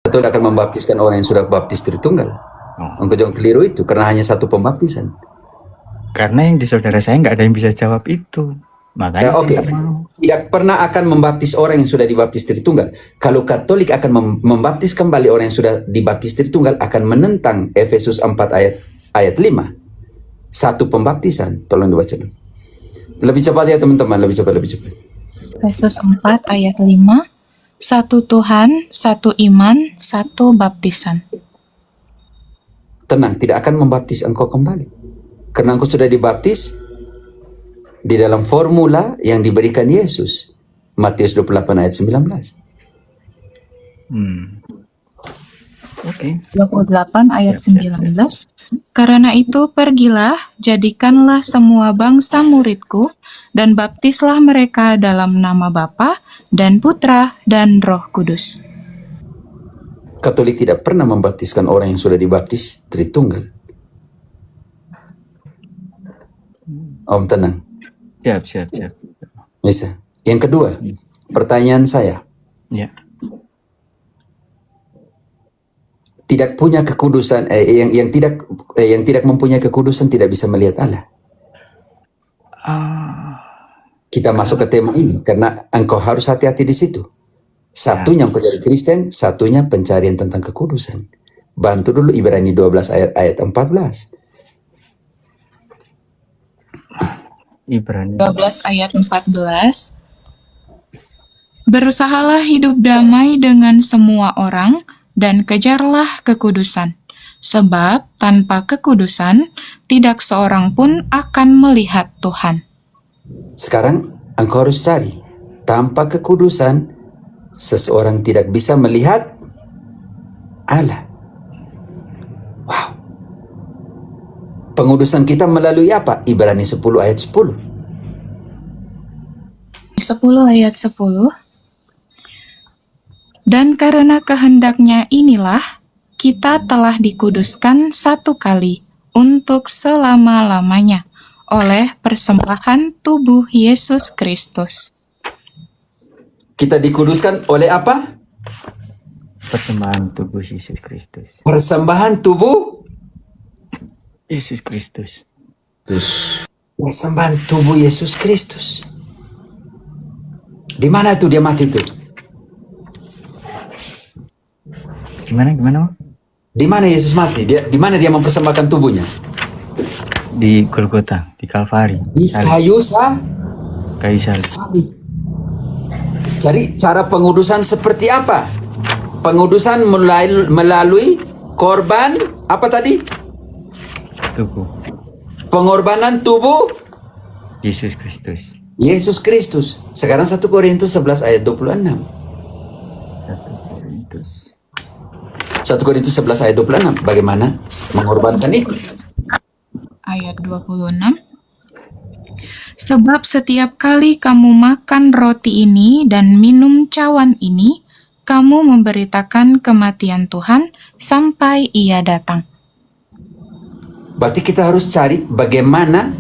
Betul akan membaptiskan orang yang sudah baptis Tritunggal. Engkau jangan keliru itu, karena hanya satu pembaptisan. Karena yang di saudara saya nggak ada yang bisa jawab itu. Makanya Oke. Tidak pernah akan membaptis orang yang sudah dibaptis Tritunggal. Kalau Katolik akan membaptis kembali orang yang sudah dibaptis Tritunggal, akan menentang Efesus 4 ayat 5. Satu pembaptisan. Tolong dibaca dulu. Lebih cepat ya teman-teman, lebih cepat. Efesus 4 ayat 5. Satu Tuhan, satu iman, satu baptisan. Tenang, tidak akan membaptis engkau kembali. Karena engkau sudah dibaptis di dalam formula yang diberikan Yesus. Matius 28 ayat 19. Oke. 28 ayat 19. Karena itu pergilah, jadikanlah semua bangsa muridku, dan baptislah mereka dalam nama Bapa dan Putra dan Roh Kudus. Katolik tidak pernah membaptiskan orang yang sudah dibaptis Tritunggal. Om tenang. Siap. Bisa. Yang kedua, pertanyaan saya. Ya. Tidak punya kekudusan, yang tidak mempunyai kekudusan tidak bisa melihat Allah. Kita masuk ke tema ini karena engkau harus hati-hati di situ. Satunya engkau jadi Kristen, satunya pencarian tentang kekudusan. Bantu dulu Ibrani 12 ayat 14. Ibrani 12 ayat 14. Berusahalah hidup damai dengan semua orang, dan kejarlah kekudusan, sebab tanpa kekudusan tidak seorang pun akan melihat Tuhan. Sekarang engkau harus cari. Tanpa kekudusan, seseorang tidak bisa melihat Allah. Wow. Pengudusan kita melalui apa? Ibrani 10 ayat 10. 10 ayat 10. Dan karena kehendaknya inilah, kita telah dikuduskan satu kali untuk selama-lamanya oleh persembahan tubuh Yesus Kristus. Kita dikuduskan oleh apa? persembahan tubuh Yesus Kristus. Persembahan tubuh Yesus Kristus. Persembahan tubuh Yesus Kristus. Di mana tuh dia mati tuh? Gimana? Di mana Yesus mati? Di mana dia mempersembahkan tubuhnya? Di Golgota, di Kalvari. Di kayu salib. Jadi cara pengudusan seperti apa? Pengudusan melalui korban apa tadi? Tubuh Pengorbanan tubuh Yesus Kristus. Yesus Kristus. Sekarang 1 Korintus 11 ayat 26. 1 Korintus 11 ayat 26. Bagaimana mengorbankan itu? Ayat 26. Sebab setiap kali kamu makan roti ini dan minum cawan ini, kamu memberitakan kematian Tuhan sampai Ia datang. Berarti kita harus cari bagaimana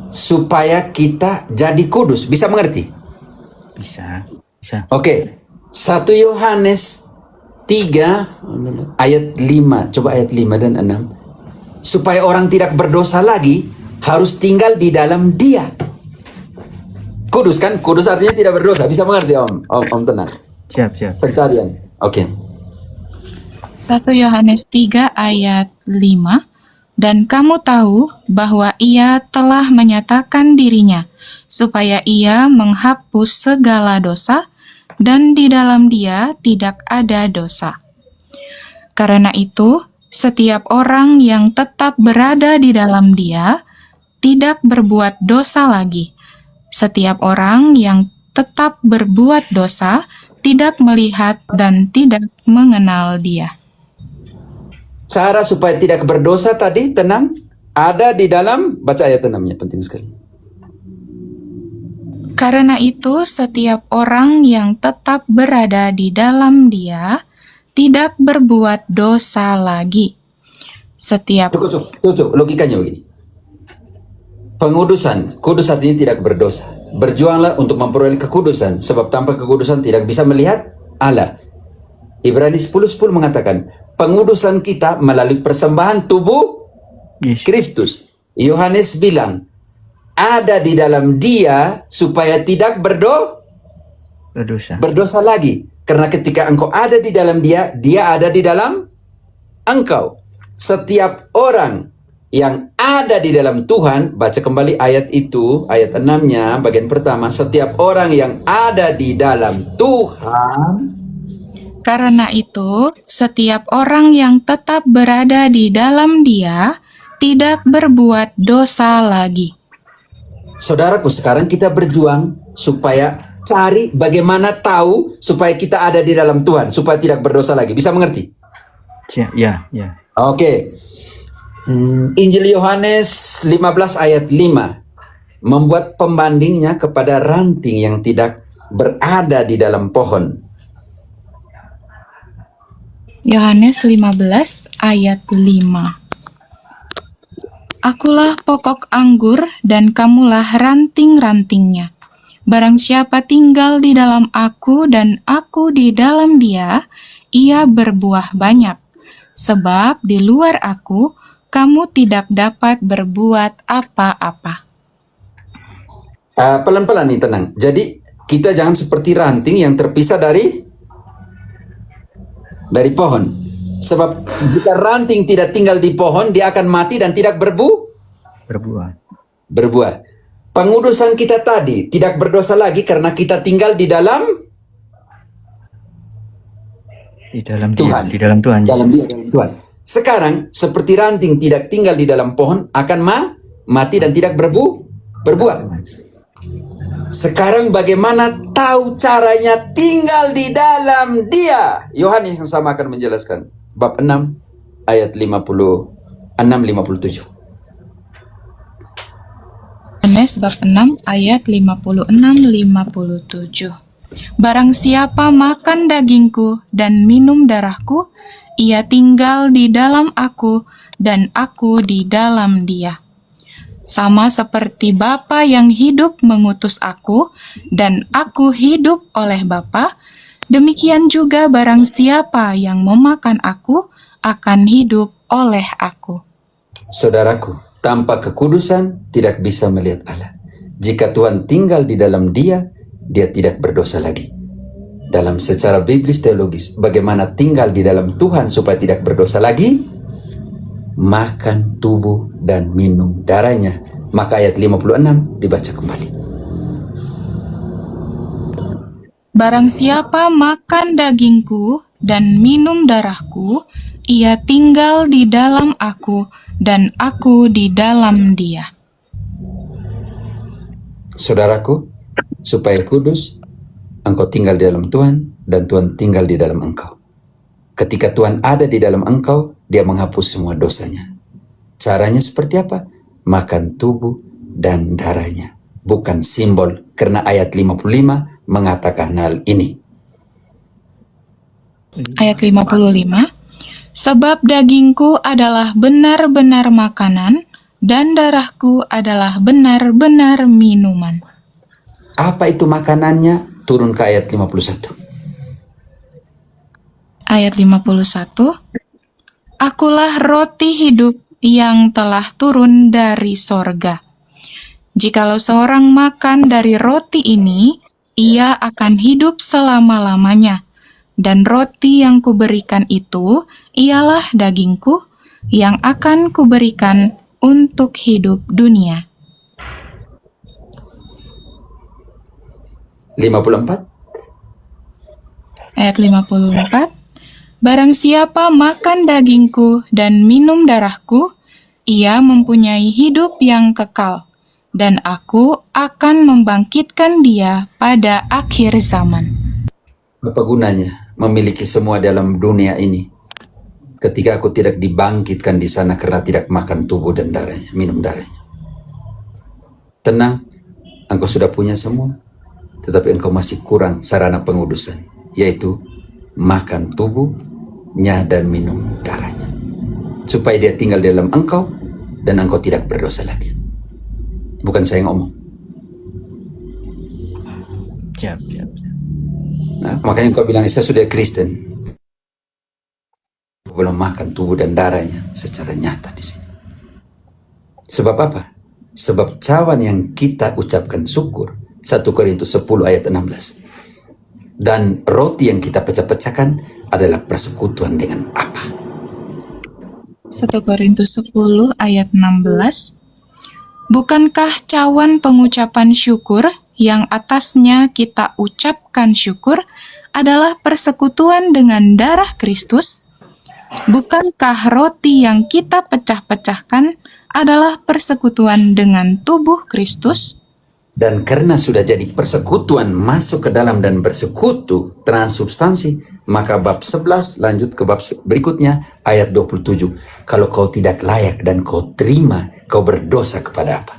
supaya kita jadi kudus. Bisa mengerti? Bisa. Oke. 1 Yohanes 3 ayat 5. Coba ayat 5 dan 6. Supaya orang tidak berdosa lagi, harus tinggal di dalam Dia. Kudus kan? Kudus artinya tidak berdosa. Bisa mengerti Om tenang. Siap. Pencarian. Oke. 1 Yohanes 3 ayat 5. Dan kamu tahu bahwa Ia telah menyatakan dirinya, supaya Ia menghapus segala dosa, dan di dalam Dia tidak ada dosa. Karena itu, setiap orang yang tetap berada di dalam Dia tidak berbuat dosa lagi. Setiap orang yang tetap berbuat dosa tidak melihat dan tidak mengenal Dia. Cara supaya tidak berdosa tadi, tenang, ada di dalam, baca ayat 6-nya, penting sekali. Karena itu, setiap orang yang tetap berada di dalam Dia tidak berbuat dosa lagi. Setiap Tuh, logikanya begini. Pengudusan, kudus artinya tidak berdosa. Berjuanglah untuk memperoleh kekudusan, sebab tanpa kekudusan tidak bisa melihat Allah. Ibrani 10:10 mengatakan, pengudusan kita melalui persembahan tubuh Yes. Kristus. Yohanes bilang, ada di dalam dia supaya tidak Berdosa. berdosa lagi. Karena ketika engkau ada di dalam dia, dia ada di dalam engkau. Setiap orang yang ada di dalam Tuhan, baca kembali ayat itu, ayat 6-nya, bagian pertama, setiap orang yang ada di dalam Tuhan, Karena itu, setiap orang yang tetap berada di dalam Dia tidak berbuat dosa lagi. saudaraku, sekarang kita berjuang supaya cari bagaimana tahu supaya kita ada di dalam Tuhan, supaya tidak berdosa lagi. Bisa mengerti? Ya, ya. Oke. Injil Yohanes 15 ayat 5 membuat pembandingnya kepada ranting yang tidak berada di dalam pohon. Yohanes 15 ayat 5. Akulah pokok anggur dan kamulah ranting-rantingnya. Barang siapa tinggal di dalam aku dan aku di dalam dia, ia berbuah banyak. Sebab di luar aku, kamu tidak dapat berbuat apa-apa. Pelan-pelan nih, tenang. Jadi kita jangan seperti ranting yang terpisah dari pohon. Sebab jika ranting tidak tinggal di pohon, dia akan mati dan tidak Berbuah. berbuah. Pengudusan kita tadi tidak berdosa lagi karena kita tinggal di dalam Tuhan. Di dalam Tuhan. Dalam dia, dalam Tuhan. Sekarang seperti ranting tidak tinggal di dalam pohon akan mati dan tidak berbuah. Sekarang bagaimana tahu caranya tinggal di dalam dia? Yohanes yang sama akan menjelaskan. Bab 6 ayat 56-57. Yohanes bab 6 ayat 56-57. Barang siapa makan dagingku dan minum darahku, ia tinggal di dalam aku dan aku di dalam dia. Sama seperti Bapa yang hidup mengutus aku dan aku hidup oleh Bapa, demikian juga barang siapa yang memakan aku akan hidup oleh aku. Saudaraku, tanpa kekudusan tidak bisa melihat Allah. Jika Tuhan tinggal di dalam dia, dia tidak berdosa lagi. Dalam secara biblis teologis, bagaimana tinggal di dalam Tuhan supaya tidak berdosa lagi? Makan tubuh dan minum darahnya. Maka ayat 56 dibaca kembali. Barang siapa makan dagingku dan minum darahku, ia tinggal di dalam aku dan aku di dalam dia. Saudaraku, supaya kudus, engkau tinggal di dalam Tuhan dan Tuhan tinggal di dalam engkau. Ketika Tuhan ada di dalam engkau, dia menghapus semua dosanya. Caranya seperti apa? Makan tubuh dan darahnya. Bukan simbol, karena ayat 55 mengatakan hal ini. Ayat 55, sebab dagingku adalah benar-benar makanan, dan darahku adalah benar-benar minuman. Apa itu makanannya? Turun ke ayat 51. Ayat 51, akulah roti hidup yang telah turun dari sorga. Jikalau seorang makan dari roti ini, ia akan hidup selama-lamanya. Dan roti yang kuberikan itu ialah dagingku yang akan kuberikan untuk hidup dunia. 54. Ayat 54, barang siapa makan dagingku dan minum darahku, ia mempunyai hidup yang kekal, dan aku akan membangkitkan dia pada akhir zaman. Apa gunanya memiliki semua dalam dunia ini ketika aku tidak dibangkitkan di sana karena tidak makan tubuh dan darahnya, minum darahnya? Tenang, engkau sudah punya semua, tetapi engkau masih kurang sarana pengudusan, yaitu makan tubuhnya dan minum darahnya, supaya dia tinggal di dalam engkau dan engkau tidak berdosa lagi. Bukan saya ngomong. Siap. Nah, makanya engkau bilang saya sudah Kristen. belum makan tubuh dan darahnya secara nyata di sini. Sebab apa? Sebab cawan yang kita ucapkan syukur, 1 Korintus 10 ayat 16. Dan roti yang kita pecah-pecahkan adalah persekutuan dengan apa? 1 Korintus 10 ayat 16. Bukankah cawan pengucapan syukur yang atasnya kita ucapkan syukur adalah persekutuan dengan darah Kristus? Bukankah roti yang kita pecah-pecahkan adalah persekutuan dengan tubuh Kristus? Dan karena sudah jadi persekutuan masuk ke dalam dan bersekutu transubstansi, maka bab 11 lanjut ke bab berikutnya ayat 27. Kalau kau tidak layak dan kau terima, kau berdosa kepada apa?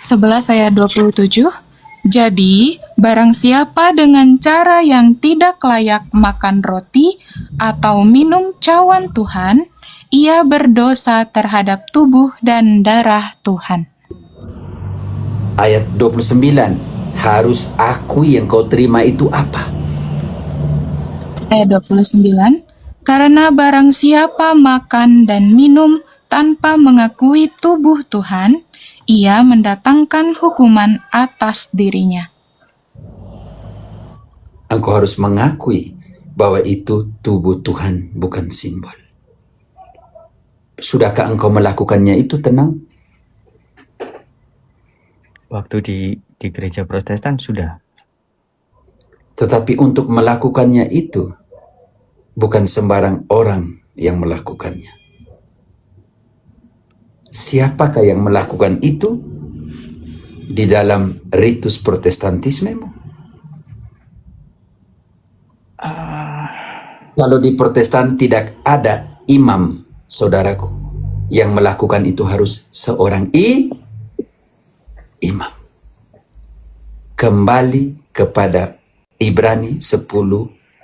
11 ayat 27. Jadi, barang siapa dengan cara yang tidak layak makan roti atau minum cawan Tuhan, ia berdosa terhadap tubuh dan darah Tuhan. Ayat 29, harus akui yang kau terima itu apa? Ayat 29. Karena barang siapa makan dan minum tanpa mengakui tubuh Tuhan, ia mendatangkan hukuman atas dirinya. Engkau harus mengakui bahwa itu tubuh Tuhan, bukan simbol. Sudahkah engkau melakukannya itu tenang? Waktu di gereja Protestan sudah. Tetapi untuk melakukannya itu, bukan sembarang orang yang melakukannya. Siapakah yang melakukan itu di dalam ritus Protestantisme? Kalau di Protestan tidak ada imam, saudaraku, yang melakukan itu harus seorang imam. Kembali kepada Ibrani 10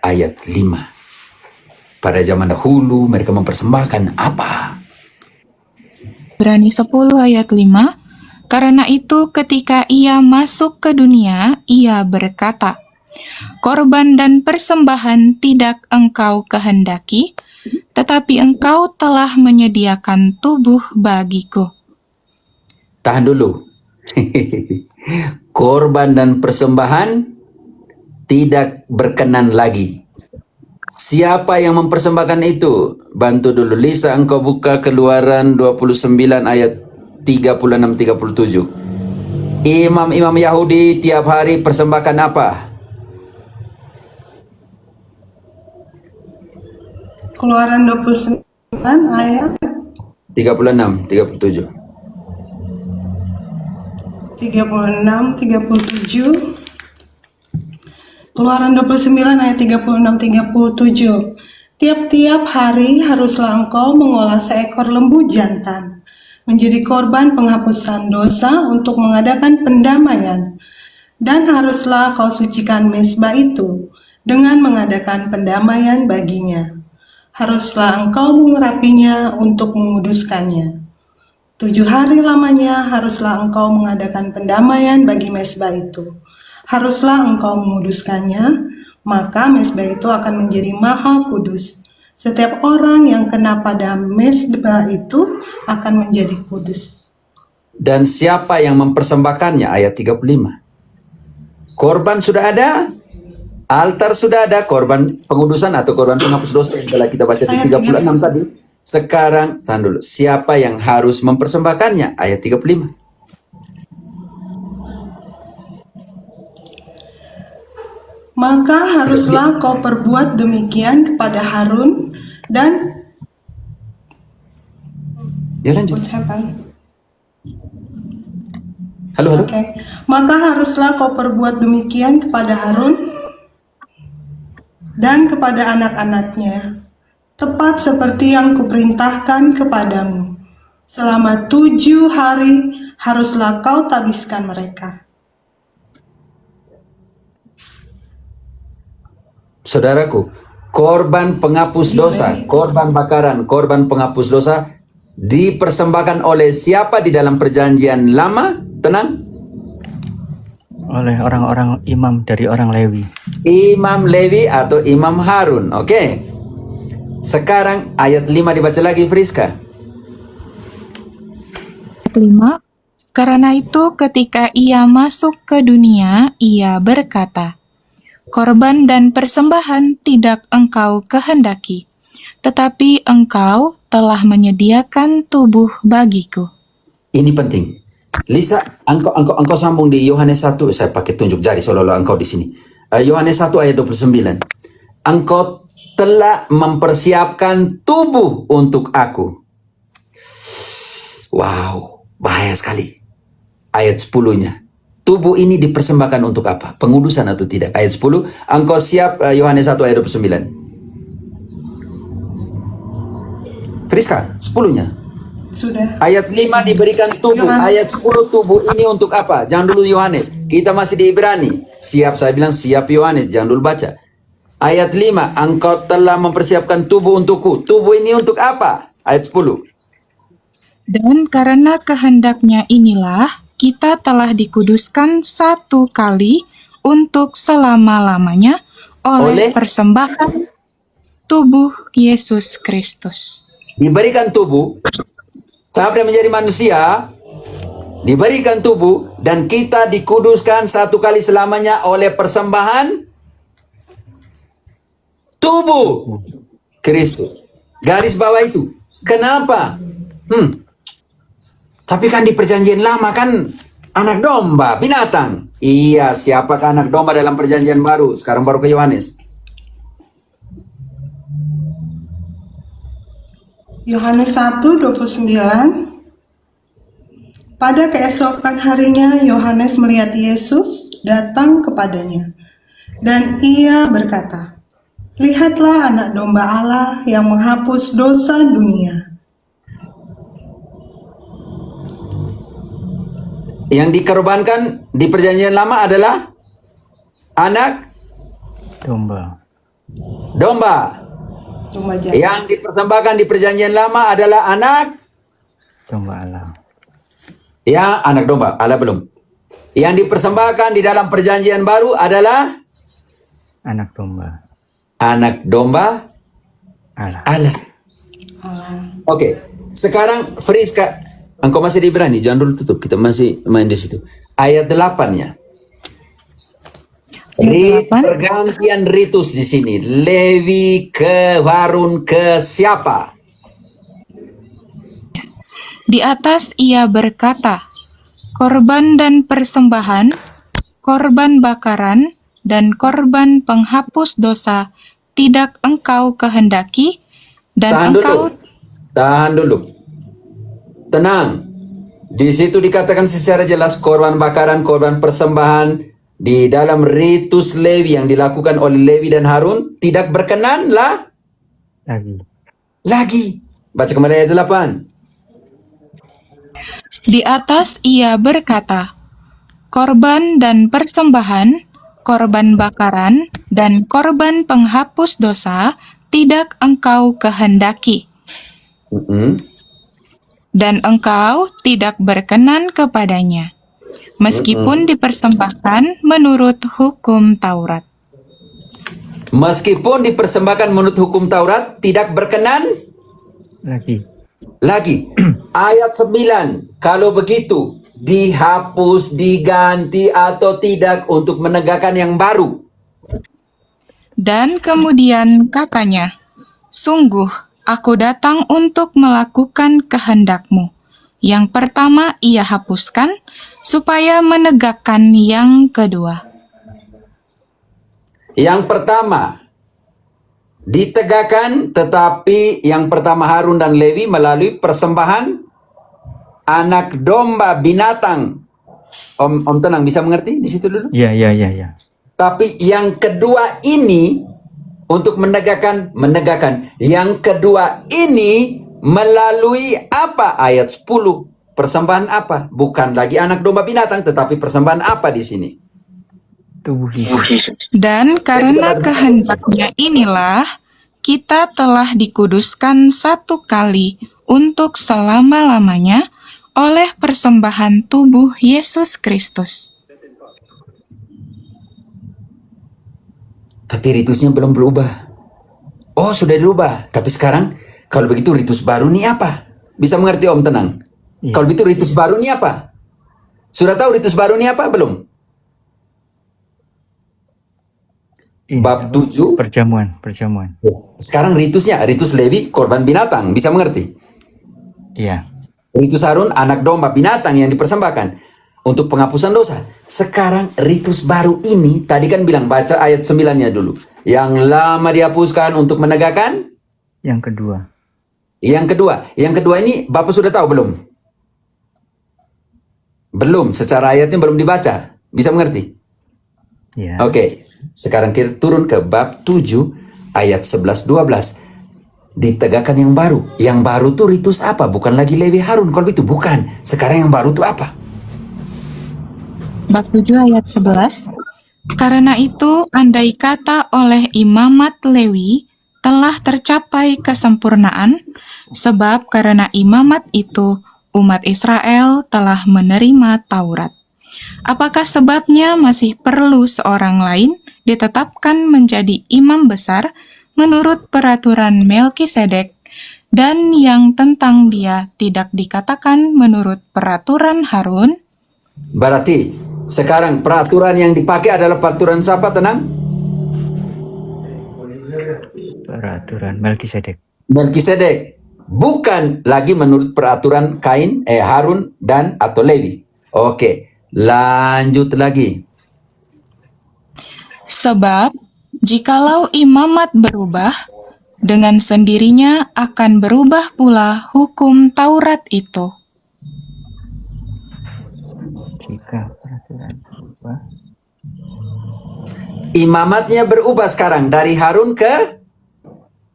ayat 5. Pada zaman dahulu mereka mempersembahkan apa? Ibrani 10 ayat 5. Karena itu ketika ia masuk ke dunia, ia berkata, korban dan persembahan tidak engkau kehendaki, tetapi engkau telah menyediakan tubuh bagiku. Tahan dulu. Korban dan persembahan tidak berkenan lagi. Siapa yang mempersembahkan itu? Bantu dulu Lisa, engkau buka Keluaran 29 ayat 36-37. Imam-imam Yahudi tiap hari persembahkan apa? Keluaran 29 ayat 36-37. 36-37. Keluaran 29 ayat 36-37. Tiap-tiap hari haruslah engkau mengolah seekor lembu jantan menjadi korban penghapusan dosa untuk mengadakan pendamaian, dan haruslah kau sucikan mezbah itu dengan mengadakan pendamaian baginya. Haruslah engkau mengurapinya untuk menguduskannya. 7 hari lamanya haruslah engkau mengadakan pendamaian bagi mezbah itu. Haruslah engkau menguduskannya, maka mezbah itu akan menjadi maha kudus. Setiap orang yang kena pada mezbah itu akan menjadi kudus. Dan siapa yang mempersembahkannya? Ayat 35. Korban sudah ada, altar sudah ada, korban pengudusan atau korban penghapus dosa yang telah kita baca di 36 tadi. Sekarang, tahan dulu, siapa yang harus mempersembahkannya? Ayat 35. Maka haruslah kau perbuat demikian kepada Harun dan Ya lanjut. Halo. Oke. Maka haruslah kau perbuat demikian kepada Harun dan kepada anak-anaknya, tepat seperti yang kuperintahkan kepadamu. Selama 7 hari haruslah kau tabiskan mereka. Saudaraku, korban penghapus dosa, korban bakaran, korban penghapus dosa dipersembahkan oleh siapa di dalam perjanjian lama? Tenang. Oleh orang-orang imam dari orang Lewi. Imam Lewi atau Imam Harun, oke? Sekarang ayat 5 dibaca lagi, Friska. 5. Karena itu ketika ia masuk ke dunia, ia berkata, korban dan persembahan tidak engkau kehendaki, tetapi engkau telah menyediakan tubuh bagiku. Ini penting. Lisa, engkau sambung di Yohanes 1. Saya pakai tunjuk jari seolah-olah engkau di sini. Yohanes 1 ayat 29. Engkau telah mempersiapkan tubuh untuk aku. Wow, bahaya sekali. Ayat 10-nya. Tubuh ini dipersembahkan untuk apa? Pengudusan atau tidak? Ayat 10. Engkau siap, Yohanes 1 ayat 29. Friska, 10-nya. Sudah. Ayat 5 diberikan tubuh. Yohanes. Ayat 10 tubuh ini untuk apa? Jangan dulu Yohanes. Kita masih di Ibrani. Siap, saya bilang siap Yohanes. Jangan dulu baca. Ayat 5. Engkau telah mempersiapkan tubuh untukku. Tubuh ini untuk apa? Ayat 10. Dan karena kehendaknya inilah, kita telah dikuduskan satu kali untuk selama-lamanya oleh Oleh? persembahan tubuh Yesus Kristus. Diberikan tubuh. Sampai menjadi manusia. Diberikan tubuh. Dan kita dikuduskan satu kali selamanya oleh persembahan tubuh Kristus. Garis bawah itu. Kenapa? Tapi kan di perjanjian lama kan anak domba, binatang. Iya, siapakah anak domba dalam perjanjian baru? Sekarang baru ke Yohanes. Yohanes 1:29. Pada keesokan harinya Yohanes melihat Yesus datang kepadanya. Dan ia berkata, lihatlah anak domba Allah yang menghapus dosa dunia. Yang dikorbankan di perjanjian lama adalah anak Domba. domba. Domba jantan. Yang dipersembahkan di perjanjian lama adalah anak Domba Allah. ya anak domba. Allah belum. Yang dipersembahkan di dalam perjanjian baru adalah Anak domba. anak domba Allah. Allah. Oke, sekarang Friska, engkau masih di Ibrani, jangan dulu tutup, kita masih main di situ. Ayat 8-nya. Ayat 8. Pergantian ritus di sini. Lewi ke Harun ke siapa? Di atas ia berkata, korban dan persembahan, korban bakaran, dan korban penghapus dosa tidak engkau kehendaki, dan Tahan dulu. Tenang. Di situ dikatakan secara jelas korban bakaran, korban persembahan di dalam ritus Lewi yang dilakukan oleh Lewi dan Harun tidak berkenan lagi. Baca kembali ayat 8. di atas ia berkata, korban dan persembahan, korban bakaran, dan korban penghapus dosa tidak engkau kehendaki, dan engkau tidak berkenan kepadanya, meskipun dipersembahkan menurut hukum Taurat. Meskipun dipersembahkan menurut hukum Taurat tidak berkenan lagi. Ayat 9. Kalau begitu dihapus, diganti atau tidak untuk menegakkan yang baru. Dan kemudian katanya, sungguh aku datang untuk melakukan kehendakmu. Yang pertama ia hapuskan, supaya menegakkan yang kedua. Yang pertama ditegakkan, tetapi yang pertama Harun dan Lewi melalui persembahan anak domba binatang. Om tenang, bisa mengerti di situ dulu? Iya. Tapi yang kedua ini untuk menegakkan. Yang kedua ini melalui apa? Ayat 10. Persembahan apa? Bukan lagi anak domba binatang, tetapi persembahan apa di sini? Tubuh Yesus. Dan karena kehendaknya inilah, kita telah dikuduskan satu kali untuk selama-lamanya oleh persembahan tubuh Yesus Kristus. Tapi ritusnya belum berubah. Oh, sudah dirubah. Tapi sekarang, kalau begitu ritus baru ini apa? Bisa mengerti Om, tenang. Iya. Kalau begitu ritus baru ini apa? Sudah tahu ritus baru ini apa belum? Iya, Bab apa? 7. Perjamuan. Sekarang ritusnya, ritus Lewi, korban binatang. Bisa mengerti? Iya. Ritus Harun, anak domba binatang yang dipersembahkan untuk penghapusan dosa. Sekarang ritus baru ini, tadi kan bilang baca ayat 9-nya dulu. Yang lama dihapuskan untuk menegakkan. Yang kedua. Yang kedua ini Bapak sudah tahu belum? Belum, secara ayatnya belum dibaca. Bisa mengerti? Iya. Oke, sekarang kita turun ke bab 7 ayat 11-12. Ditegakkan yang baru. Yang baru tuh ritus apa? Bukan lagi Lewi Harun. Kalau itu bukan. Sekarang yang baru tuh apa? Bab 7 ayat 11. Karena itu, andai kata oleh imamat Lewi telah tercapai kesempurnaan, sebab karena imamat itu umat Israel telah menerima Taurat. Apakah sebabnya masih perlu seorang lain ditetapkan menjadi imam besar menurut peraturan Melkisedek, dan yang tentang dia tidak dikatakan menurut peraturan Harun? Berarti sekarang peraturan yang dipakai adalah peraturan siapa? Tenang. Peraturan Melkisedek. Melkisedek. Bukan lagi menurut peraturan Harun dan atau Lewi. Oke, lanjut lagi. Sebab, jikalau imamat berubah, dengan sendirinya akan berubah pula hukum Taurat itu. Jika peraturan berubah. Imamatnya berubah sekarang dari Harun ke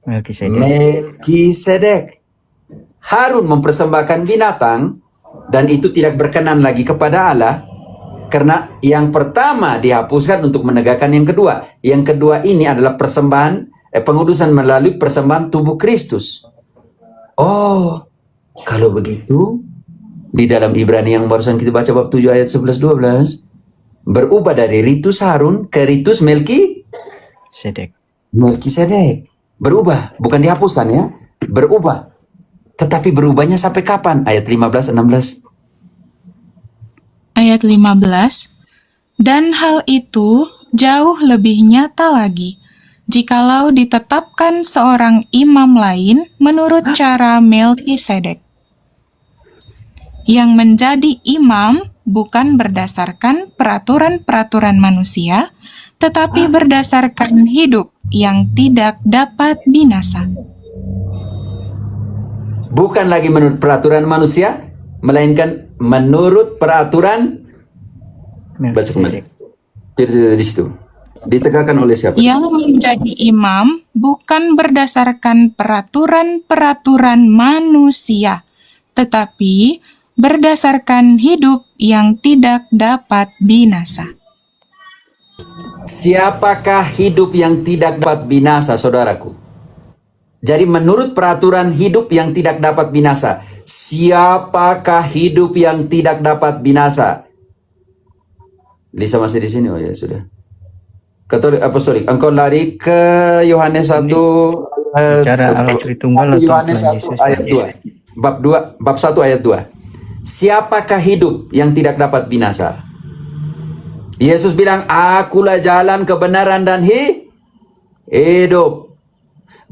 Melkisedek. Melkisedek. Harun mempersembahkan binatang dan itu tidak berkenan lagi kepada Allah karena yang pertama dihapuskan untuk menegakkan yang kedua. Yang kedua ini adalah persembahan pengudusan melalui persembahan tubuh Kristus. Oh, kalau begitu di dalam Ibrani yang barusan kita baca bab 7 ayat 11-12 berubah dari ritus Harun ke ritus Sedek. Melkisedek. Berubah, bukan dihapuskan ya. Berubah. Tetapi berubahnya sampai kapan? Ayat 15-16. Ayat 15. Dan hal itu jauh lebih nyata lagi, jikalau ditetapkan seorang imam lain menurut cara Melkisedek, yang menjadi imam bukan berdasarkan peraturan-peraturan manusia, tetapi berdasarkan hidup yang tidak dapat binasa. Bukan lagi menurut peraturan manusia, melainkan menurut peraturan. Baca kembali. Tidak di situ. Ditegakkan oleh siapa? Yang menjadi imam bukan berdasarkan peraturan-peraturan manusia, tetapi berdasarkan hidup yang tidak dapat binasa. Siapakah hidup yang tidak dapat binasa, saudaraku? Jadi menurut peraturan hidup yang tidak dapat binasa, siapakah hidup yang tidak dapat binasa? Lisa masih di sini? Oh ya sudah. Katolik Apostolik, engkau lari ke Yohanes 1 Bicara Allah Tritunggal atau Yohanes Tuhan 1 Yesus ayat 2. Bab 1 ayat 2. Siapakah hidup yang tidak dapat binasa? Yesus bilang, akulah jalan, kebenaran, dan hidup.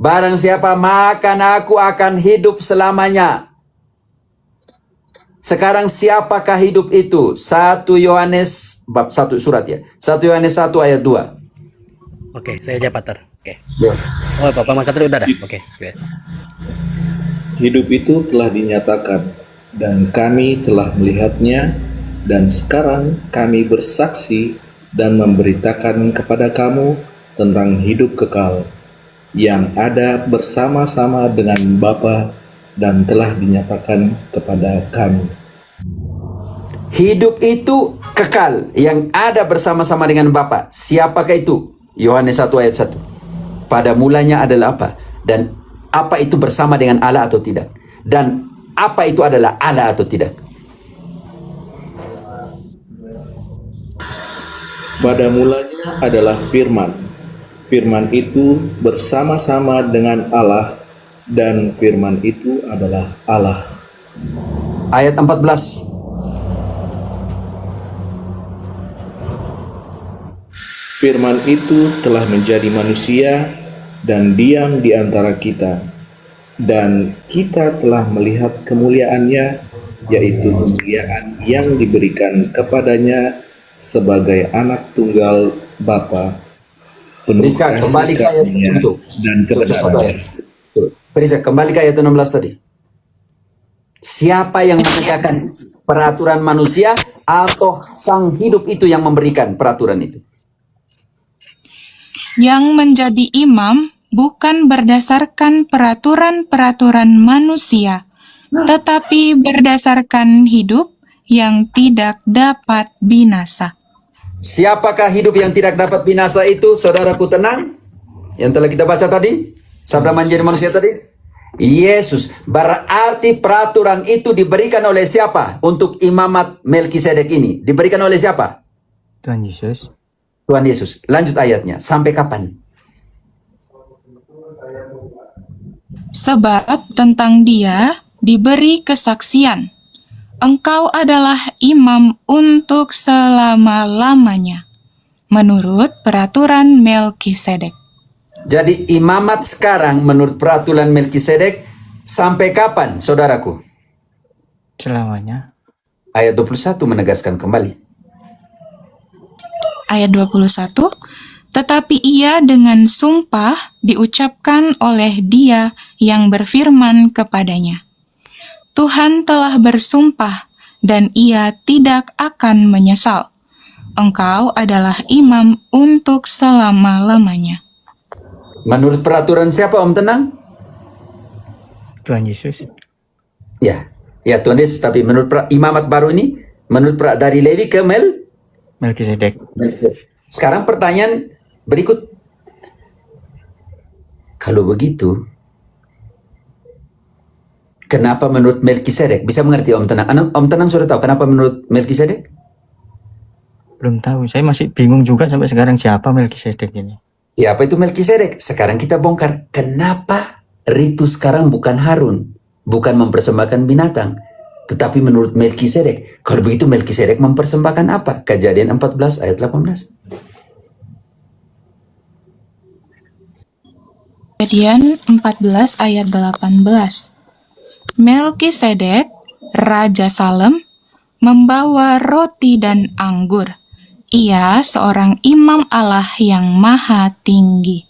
Barang siapa makan aku akan hidup selamanya. Sekarang siapakah hidup itu? 1 Yohanes, bab 1 surat ya. 1 Yohanes 1 ayat 2. Oke, saya aja Pater. Oke. Ya. Oh, Bapak Makater udah ada. Oke. Hidup itu telah dinyatakan, dan kami telah melihatnya, dan sekarang kami bersaksi dan memberitakan kepada kamu tentang hidup kekal yang ada bersama-sama dengan Bapa dan telah dinyatakan kepada kami. Hidup itu kekal yang ada bersama-sama dengan Bapa. Siapakah itu? Yohanes 1 ayat 1. Pada mulanya adalah apa? Dan apa itu bersama dengan Allah atau tidak? Dan apa itu adalah Allah atau tidak? Pada mulanya adalah firman. Firman itu bersama-sama dengan Allah, dan firman itu adalah Allah. Ayat 14. Firman itu telah menjadi manusia dan diam di antara kita, dan kita telah melihat kemuliaannya, yaitu kemuliaan yang diberikan kepadanya sebagai anak tunggal Bapa, penuh Rizka, kasih kembali ke ayat kasihnya itu. dan Satu ayat. kebenarannya. Rizka, kembali ke ayat 16 tadi. Siapa yang menegakkan peraturan manusia atau sang hidup itu yang memberikan peraturan itu? Yang menjadi imam bukan berdasarkan peraturan-peraturan manusia, tetapi berdasarkan hidup yang tidak dapat binasa. Siapakah hidup yang tidak dapat binasa itu, saudaraku tenang? Yang telah kita baca tadi, sabda menjadi manusia tadi, Yesus. Berarti peraturan itu diberikan oleh siapa untuk imamat Melkisedek ini? Diberikan oleh siapa? Tuhan Yesus. Tuhan Yesus. Lanjut ayatnya. Sampai kapan? Sebab tentang Dia diberi kesaksian, engkau adalah imam untuk selama-lamanya, menurut peraturan Melkisedek. Jadi imamat sekarang menurut peraturan Melkisedek sampai kapan, saudaraku? Selamanya. Ayat 21 menegaskan kembali. Ayat 21, tetapi ia dengan sumpah diucapkan oleh Dia yang berfirman kepadanya. Tuhan telah bersumpah dan ia tidak akan menyesal. Engkau adalah imam untuk selama-lamanya. Menurut peraturan siapa, Om Tenang? Tuhan Yesus. Ya, Tuhan Yesus. Tapi menurut imamat baru ini, menurut dari Lewi ke Melkisedek. Sekarang pertanyaan berikut. Kalau begitu, kenapa menurut Melkisedek? Bisa mengerti Om Tenang? Om Tenang sudah tahu kenapa menurut Melkisedek? Belum tahu. Saya masih bingung juga sampai sekarang siapa Melkisedek ini. Siapa itu Melkisedek? Sekarang kita bongkar. Kenapa ritu sekarang bukan Harun? Bukan mempersembahkan binatang. Tetapi menurut Melkisedek, kalau begitu Melkisedek mempersembahkan apa? Kejadian 14 ayat 18. Kejadian 14 ayat 18. Melkisedek, Raja Salem, membawa roti dan anggur. Ia seorang imam Allah yang maha tinggi.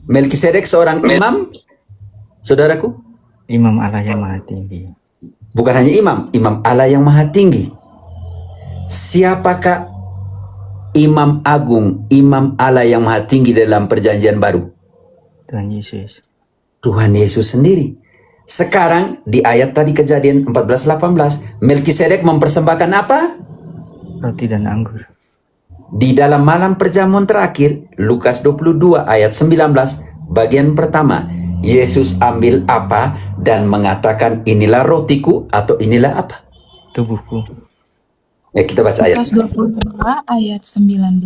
Melkisedek seorang imam, saudaraku? Imam Allah yang maha tinggi. Bukan hanya imam Allah yang maha tinggi. Siapakah imam agung, imam Allah yang maha tinggi dalam perjanjian baru? Tuhan Yesus. Tuhan Yesus sendiri. Sekarang di ayat tadi kejadian 14-18, Melkisedek mempersembahkan apa? Roti dan anggur. Di dalam malam perjamuan terakhir, Lukas 22 ayat 19, bagian pertama, Yesus ambil apa dan mengatakan inilah rotiku atau inilah apa? Tubuhku. Ya, kita baca ayat. Lukas 22 ayat 19.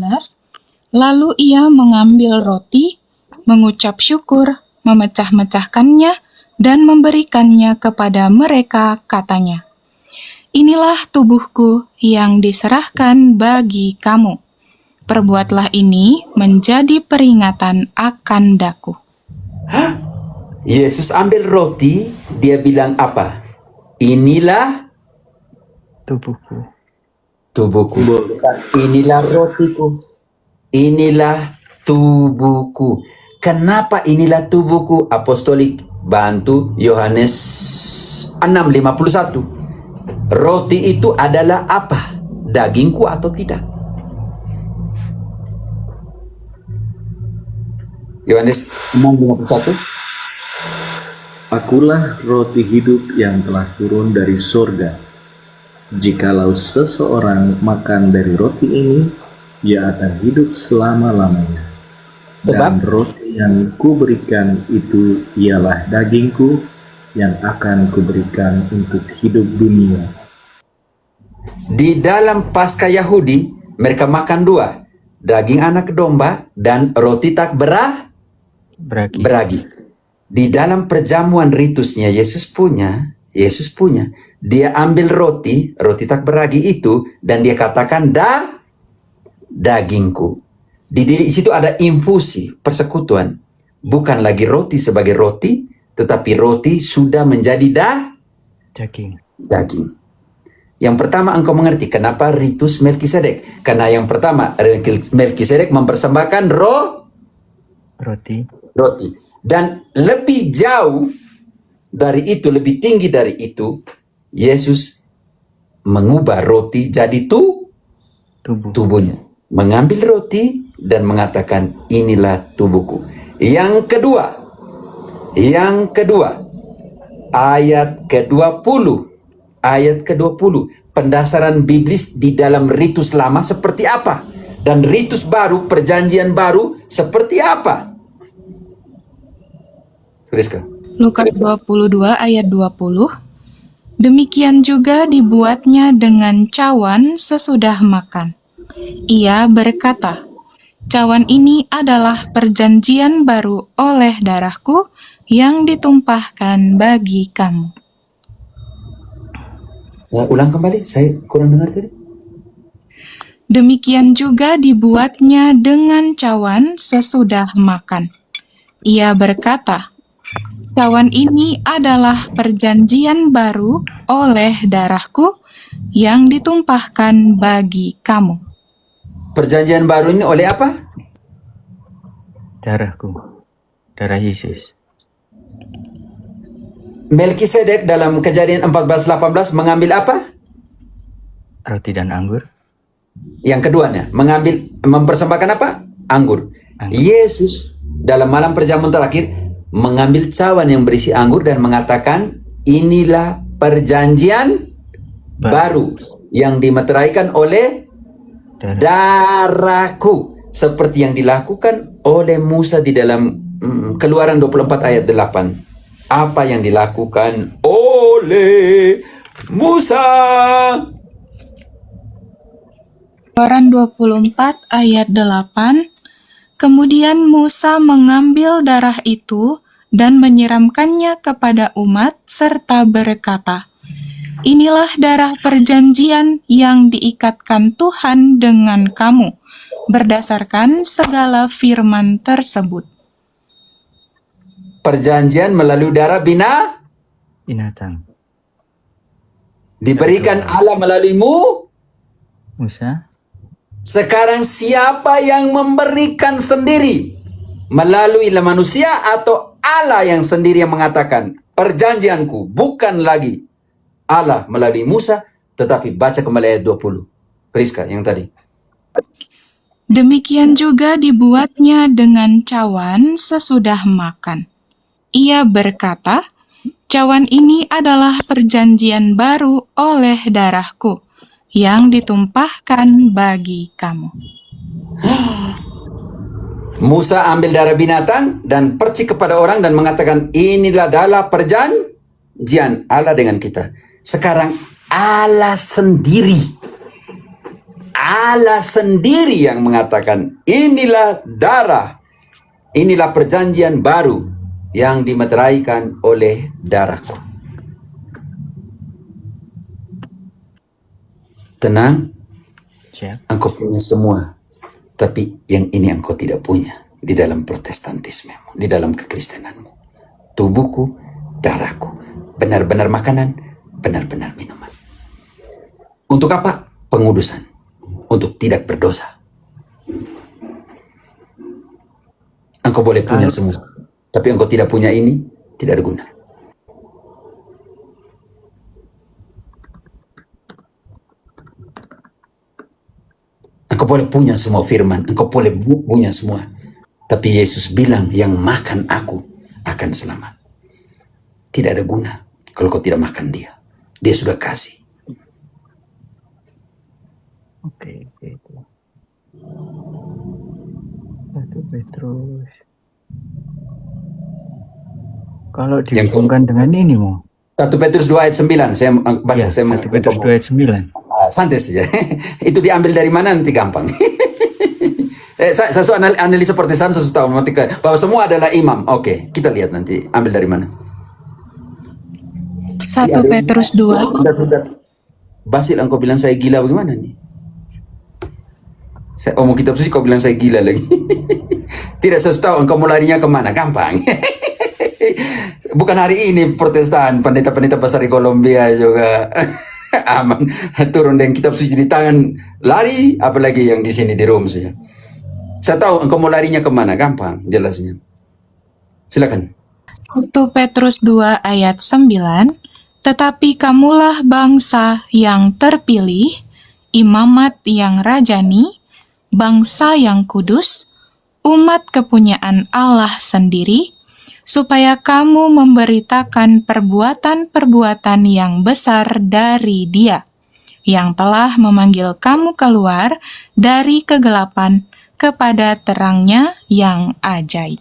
Lalu ia mengambil roti, mengucap syukur, memecah-mecahkannya, dan memberikannya kepada mereka, katanya, inilah tubuhku yang diserahkan bagi kamu. Perbuatlah ini menjadi peringatan akan daku. Yesus ambil roti, dia bilang apa? Inilah Tubuhku. tubuhku. Inilah rotiku. Inilah tubuhku. Kenapa inilah tubuhku? Apostolik bantu Yohanes 6:51. Roti itu adalah apa? Dagingku atau tidak? Yohanes 6:51. Akulah roti hidup yang telah turun dari surga. Jikalau seseorang makan dari roti ini, ia akan hidup selama-lamanya. Dan roti yang kuberikan itu ialah dagingku yang akan kuberikan untuk hidup dunia. Di dalam Paskah Yahudi, mereka makan dua. daging anak domba, dan roti tak Beragi. beragi. Di dalam perjamuan ritusnya Yesus punya, dia ambil roti tak beragi itu, dan dia katakan dagingku. Di situ ada infusi persekutuan. Bukan lagi roti sebagai roti, tetapi roti sudah menjadi daging. Yang pertama engkau mengerti kenapa ritus Melkisedek. Karena yang pertama Melkisedek mempersembahkan Roti. Dan lebih jauh dari itu, lebih tinggi dari itu, Yesus mengubah roti jadi Tubuh. tubuhnya. Mengambil roti dan mengatakan inilah tubuhku. Yang kedua, ayat ke-20, pendasaran biblis di dalam ritus lama seperti apa, dan ritus baru, perjanjian baru seperti apa. Rizka. Lukas 22 ayat 20. Demikian juga dibuatnya dengan cawan sesudah makan. Ia berkata, cawan ini adalah perjanjian baru oleh darahku yang ditumpahkan bagi kamu. Ya, ulang kembali, saya kurang dengar tadi. Demikian juga dibuatnya dengan cawan sesudah makan. Ia berkata, cawan ini adalah perjanjian baru oleh darahku yang ditumpahkan bagi kamu. Perjanjian baru ini oleh apa? Darahku. Darah Yesus. Melkisedek dalam Kejadian 14:18 mengambil apa? Roti dan anggur. Yang keduanya, mempersembahkan apa? Anggur. Yesus dalam malam perjamuan terakhir mengambil cawan yang berisi anggur dan mengatakan inilah perjanjian baru yang dimeteraikan oleh darahku, seperti yang dilakukan oleh Musa di dalam Keluaran 24 ayat 8. Apa yang dilakukan oleh Musa? Keluaran 24 ayat 8. Kemudian Musa mengambil darah itu dan menyiramkannya kepada umat serta berkata, inilah darah perjanjian yang diikatkan Tuhan dengan kamu, berdasarkan segala firman tersebut. Perjanjian melalui darah Binatang. diberikan Allah melalui Musa. Sekarang siapa yang memberikan sendiri? Melalui manusia atau Allah yang sendiri yang mengatakan perjanjianku, bukan lagi Allah melalui Musa, tetapi baca kembali ayat 20. Priska yang tadi. Demikian juga dibuatnya dengan cawan sesudah makan. Ia berkata, cawan ini adalah perjanjian baru oleh darahku yang ditumpahkan bagi kamu. Musa ambil darah binatang dan percik kepada orang dan mengatakan inilah darah perjanjian Allah dengan kita. Sekarang Allah sendiri yang mengatakan inilah darah, inilah perjanjian baru yang dimeteraikan oleh darahku. Tenang, Siap. engkau punya semua, tapi yang ini engkau tidak punya di dalam protestantismemu, di dalam kekristenanmu. Tubuhku, darahku, benar-benar makanan, benar-benar minuman. Untuk apa? Pengudusan, untuk tidak berdosa. Engkau boleh punya semua, tapi engkau tidak punya ini, tidak ada guna. Engkau boleh punya semua firman, engkau boleh punya semua. Tapi Yesus bilang yang makan aku akan selamat. Tidak ada guna kalau kau tidak makan dia. Dia sudah kasih. Oke. 1 Petrus. Kalau dihubungkan dengan ini mau. 1 Petrus 2 ayat 9. Saya baca. Ya, Saya 1 Petrus 2 ayat 9. santai saja. Itu diambil dari mana nanti gampang. Saya analisa Protestan, saya tahu bahwa semua adalah imam. Oke, kita lihat nanti ambil dari mana. 1 Petrus 2. Sudah. Basil, engkau bilang saya gila bagaimana nih? Saya omong kitab suci, kau bilang saya gila lagi. Tidak, saya tahu engkau mau larinya kemana, gampang. Bukan hari ini Protestan, pendeta-pendeta besar di Kolombia juga aman turun dengan kitab suci di tangan lari, apalagi yang di sini di Rome saja. Saya tahu engkau mau larinya kemana, gampang jelasnya. Silakan. 1 Petrus 2 ayat 9. Tetapi kamulah bangsa yang terpilih, imamat yang rajani, bangsa yang kudus, umat kepunyaan Allah sendiri, supaya kamu memberitakan perbuatan-perbuatan yang besar dari Dia, yang telah memanggil kamu keluar dari kegelapan kepada terangnya yang ajaib.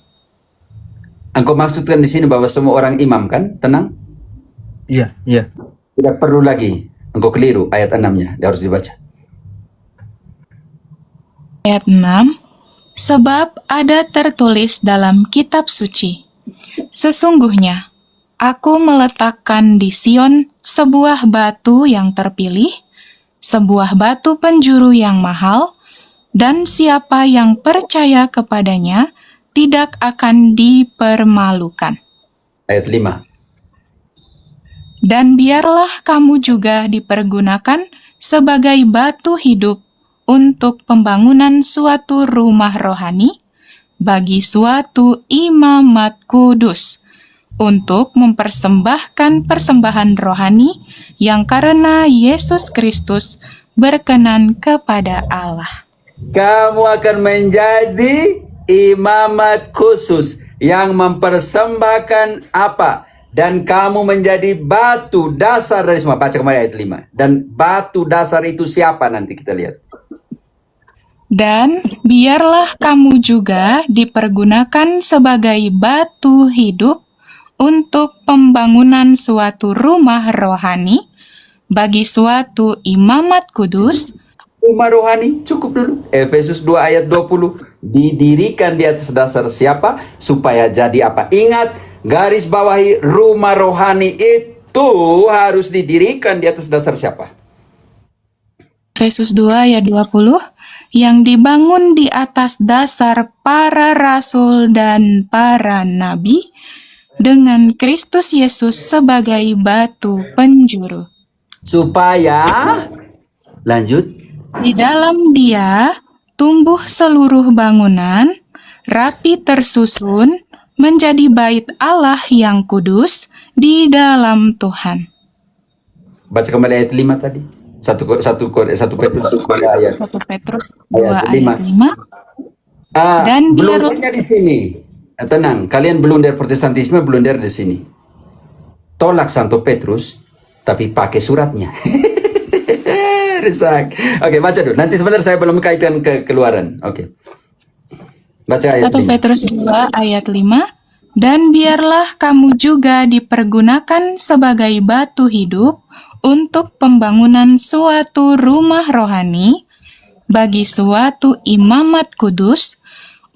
Engkau maksudkan di sini bahwa semua orang imam kan? Tenang. Iya, iya. Tidak perlu lagi. Engkau keliru ayat 6-nya, dia harus dibaca. Ayat 6. Sebab ada tertulis dalam kitab suci, sesungguhnya aku meletakkan di Sion sebuah batu yang terpilih, sebuah batu penjuru yang mahal, dan siapa yang percaya kepadanya tidak akan dipermalukan. Ayat 5. Dan biarlah kamu juga dipergunakan sebagai batu hidup untuk pembangunan suatu rumah rohani bagi suatu imamat kudus, untuk mempersembahkan persembahan rohani yang karena Yesus Kristus berkenan kepada Allah. Kamu akan menjadi imamat khusus yang mempersembahkan apa? Dan kamu menjadi batu dasar dari semua. Baca kembali ayat 5. Dan batu dasar itu siapa nanti kita lihat. Dan biarlah kamu juga dipergunakan sebagai batu hidup untuk pembangunan suatu rumah rohani bagi suatu imamat kudus. Rumah rohani cukup dulu. Efesus 2 ayat 20. Didirikan di atas dasar siapa? Supaya jadi apa? Ingat, garis bawahi rumah rohani itu harus didirikan di atas dasar siapa? Efesus 2 ayat 20. Yang dibangun di atas dasar para rasul dan para nabi, dengan Kristus Yesus sebagai batu penjuru. Supaya, lanjut. Di dalam Dia tumbuh seluruh bangunan, rapi tersusun, menjadi bait Allah yang kudus di dalam Tuhan. Baca kembali ayat 5 tadi. Satu Petrus ayat 1 Petrus 2 ayat ayat 5. Dan blundernya di sini. Tenang, kalian blunder Protestantisme, blunder di sini. Tolak Santo Petrus, tapi pakai suratnya. Rusak. Oke, baca dulu. Nanti sebentar saya belum kaitkan ke Keluaran. Oke. Baca ayat 1 5. Petrus 2 ayat 5. Dan biarlah kamu juga dipergunakan sebagai batu hidup untuk pembangunan suatu rumah rohani bagi suatu imamat kudus,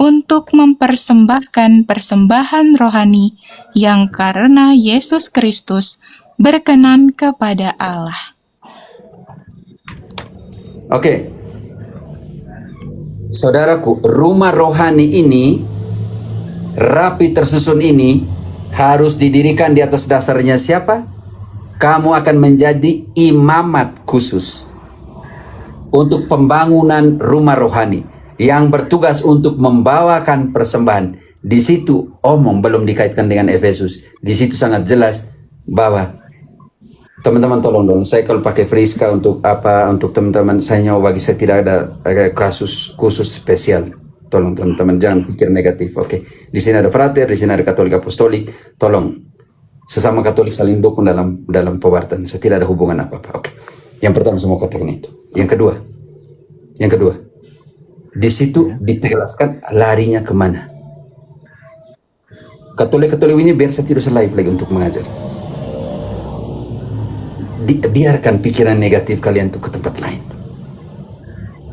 untuk mempersembahkan persembahan rohani yang karena Yesus Kristus berkenan kepada Allah. Oke. Saudaraku, rumah rohani ini, rapi tersusun ini, harus didirikan di atas dasarnya siapa? Kamu akan menjadi imamat khusus untuk pembangunan rumah rohani yang bertugas untuk membawakan persembahan. Di situ omong belum dikaitkan dengan Efesus. Di situ sangat jelas bahwa teman-teman tolong dong, saya kalau pakai Friska untuk apa, untuk teman-teman saya nyawa bagi saya tidak ada kasus khusus spesial. Tolong teman-teman jangan pikir negatif. Oke. Di sini ada frater, di sini ada Katolik Apostolik. Tolong sesama Katolik saling dukung dalam pewartaan. Saya tidak ada hubungan apa-apa. Oke. Yang pertama saya mau katakan itu. Yang kedua, di situ ditegaskan larinya kemana. Katolik ini biar saya tidak live lagi untuk mengajar. Biarkan pikiran negatif kalian untuk ke tempat lain.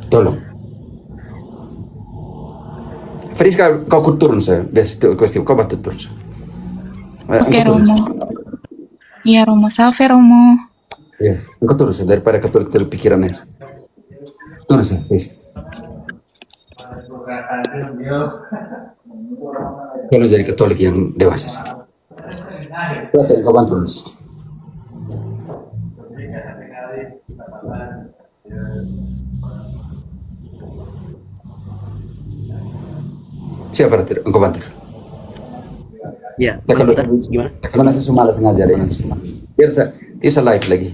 Tolong. Friska, kau turun saya. Biasa kau batu turun. Oke, Romo. Iya, Romo. Salve, Romo. Ya, engkau turun saya daripada katolik pikiran aja. Turun saya, Friska. Kalau jadi katolik yang dewasa sih. Kau bantu Luis. Siapa Ratir? Engkau bantu. Ya, Kalau Pater, gimana? kalau nasi semua malas ngajar ini semua. Biar saya live lagi.